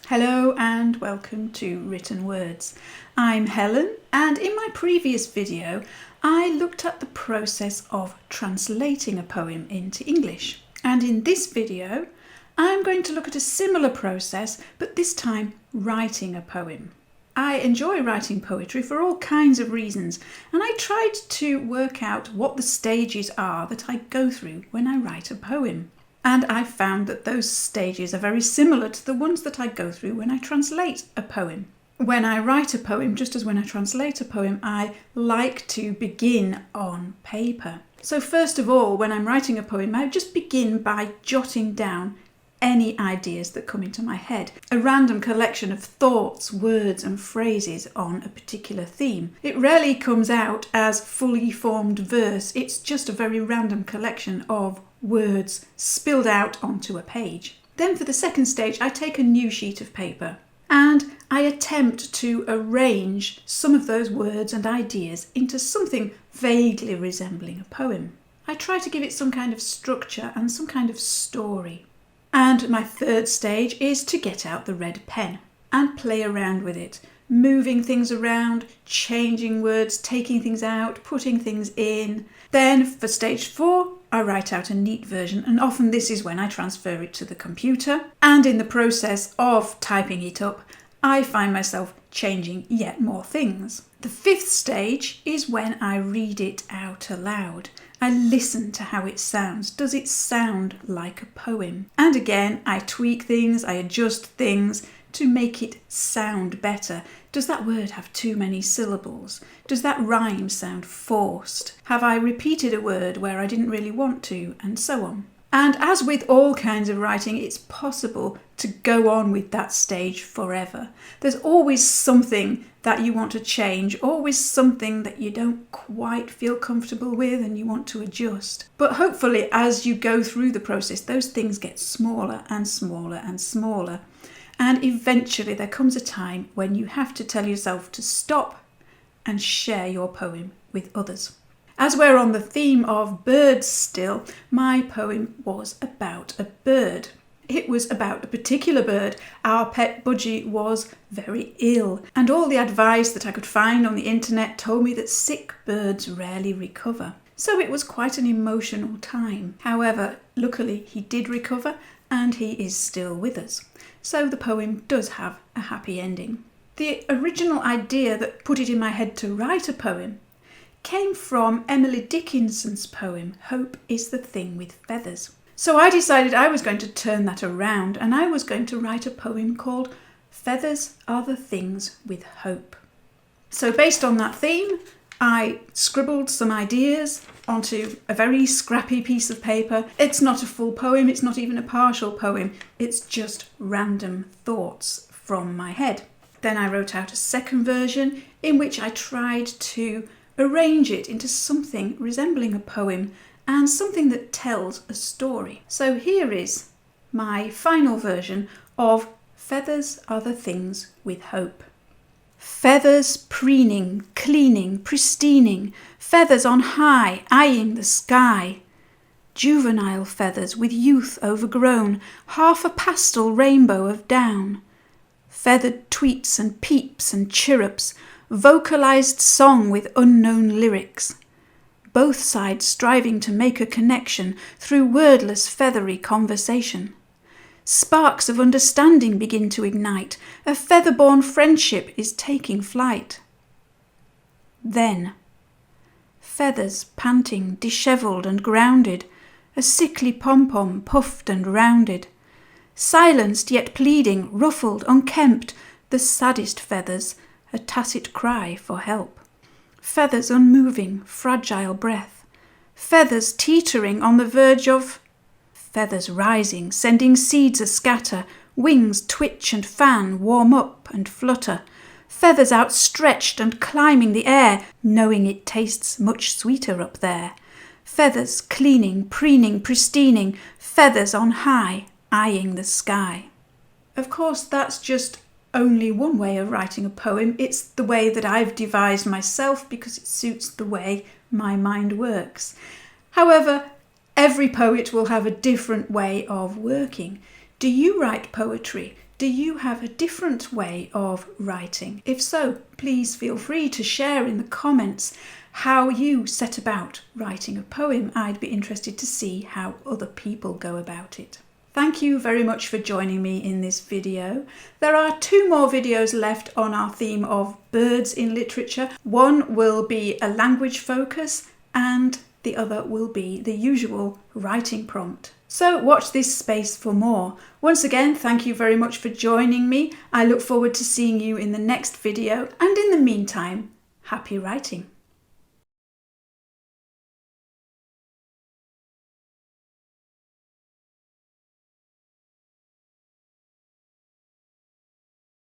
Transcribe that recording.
Hello and welcome to Written Words. I'm Helen, and in my previous video I looked at the process of translating a poem into English. And in this video I'm going to look at a similar process, but this time writing a poem. I enjoy writing poetry for all kinds of reasons, and I tried to work out what the stages are that I go through when I write a poem. And I found that those stages are very similar to the ones that I go through when I translate a poem. When I write a poem, just as when I translate a poem, I like to begin on paper. So first of all, when I'm writing a poem, I just begin by jotting down any ideas that come into my head. A random collection of thoughts, words and phrases on a particular theme. It rarely comes out as fully formed verse, it's just a very random collection of words spilled out onto a page. Then for the second stage, I take a new sheet of paper and I attempt to arrange some of those words and ideas into something vaguely resembling a poem. I try to give it some kind of structure and some kind of story. And my third stage is to get out the red pen and play around with it, moving things around, changing words, taking things out, putting things in. Then for stage 4, I write out a neat version, and often this is when I transfer it to the computer. And in the process of typing it up, I find myself changing yet more things. The 5th stage is when I read it out aloud. I listen to how it sounds. Does it sound like a poem? And again, I tweak things, I adjust things to make it sound better. Does that word have too many syllables? Does that rhyme sound forced? Have I repeated a word where I didn't really want to? And so on. And as with all kinds of writing, it's possible to go on with that stage forever. There's always something that you want to change, always something that you don't quite feel comfortable with and you want to adjust. But hopefully as you go through the process, those things get smaller and smaller and smaller. And eventually there comes a time when you have to tell yourself to stop and share your poem with others. As we're on the theme of birds still, my poem was about a bird. It was about a particular bird. Our pet Budgie was very ill, and all the advice that I could find on the internet told me that sick birds rarely recover. So it was quite an emotional time. However, luckily he did recover and he is still with us. So the poem does have a happy ending. The original idea that put it in my head to write a poem came from Emily Dickinson's poem, Hope is the Thing with Feathers. So I decided I was going to turn that around and I was going to write a poem called Feathers Are the Things with Hope. So based on that theme, I scribbled some ideas onto a very scrappy piece of paper. It's not a full poem, it's not even a partial poem, it's just random thoughts from my head. Then I wrote out a second version in which I tried to arrange it into something resembling a poem and something that tells a story. So here is my final version of Feathers Are the Things with Hope. Feathers preening, cleaning, pristining, feathers on high, eyeing the sky. Juvenile feathers with youth overgrown, half a pastel rainbow of down. Feathered tweets and peeps and chirrups, vocalized song with unknown lyrics. Both sides striving to make a connection through wordless feathery conversation. Sparks of understanding begin to ignite. A feather-born friendship is taking flight. Then, feathers panting, dishevelled and grounded, a sickly pom-pom puffed and rounded. Silenced yet pleading, ruffled, unkempt, the saddest feathers, a tacit cry for help. Feathers unmoving, fragile breath. Feathers teetering on the verge of... Feathers rising, sending seeds a-scatter, wings twitch and fan, warm up and flutter. Feathers outstretched and climbing the air, knowing it tastes much sweeter up there. Feathers cleaning, preening, pristining, feathers on high, eyeing the sky. Of course, that's just only one way of writing a poem. It's the way that I've devised myself because it suits the way my mind works. However, every poet will have a different way of working. Do you write poetry? Do you have a different way of writing? If so, please feel free to share in the comments how you set about writing a poem. I'd be interested to see how other people go about it. Thank you very much for joining me in this video. There are 2 more videos left on our theme of birds in literature. One will be a language focus and the other will be the usual writing prompt. So watch this space for more. Once again, thank you very much for joining me. I look forward to seeing you in the next video, and in the meantime, happy writing.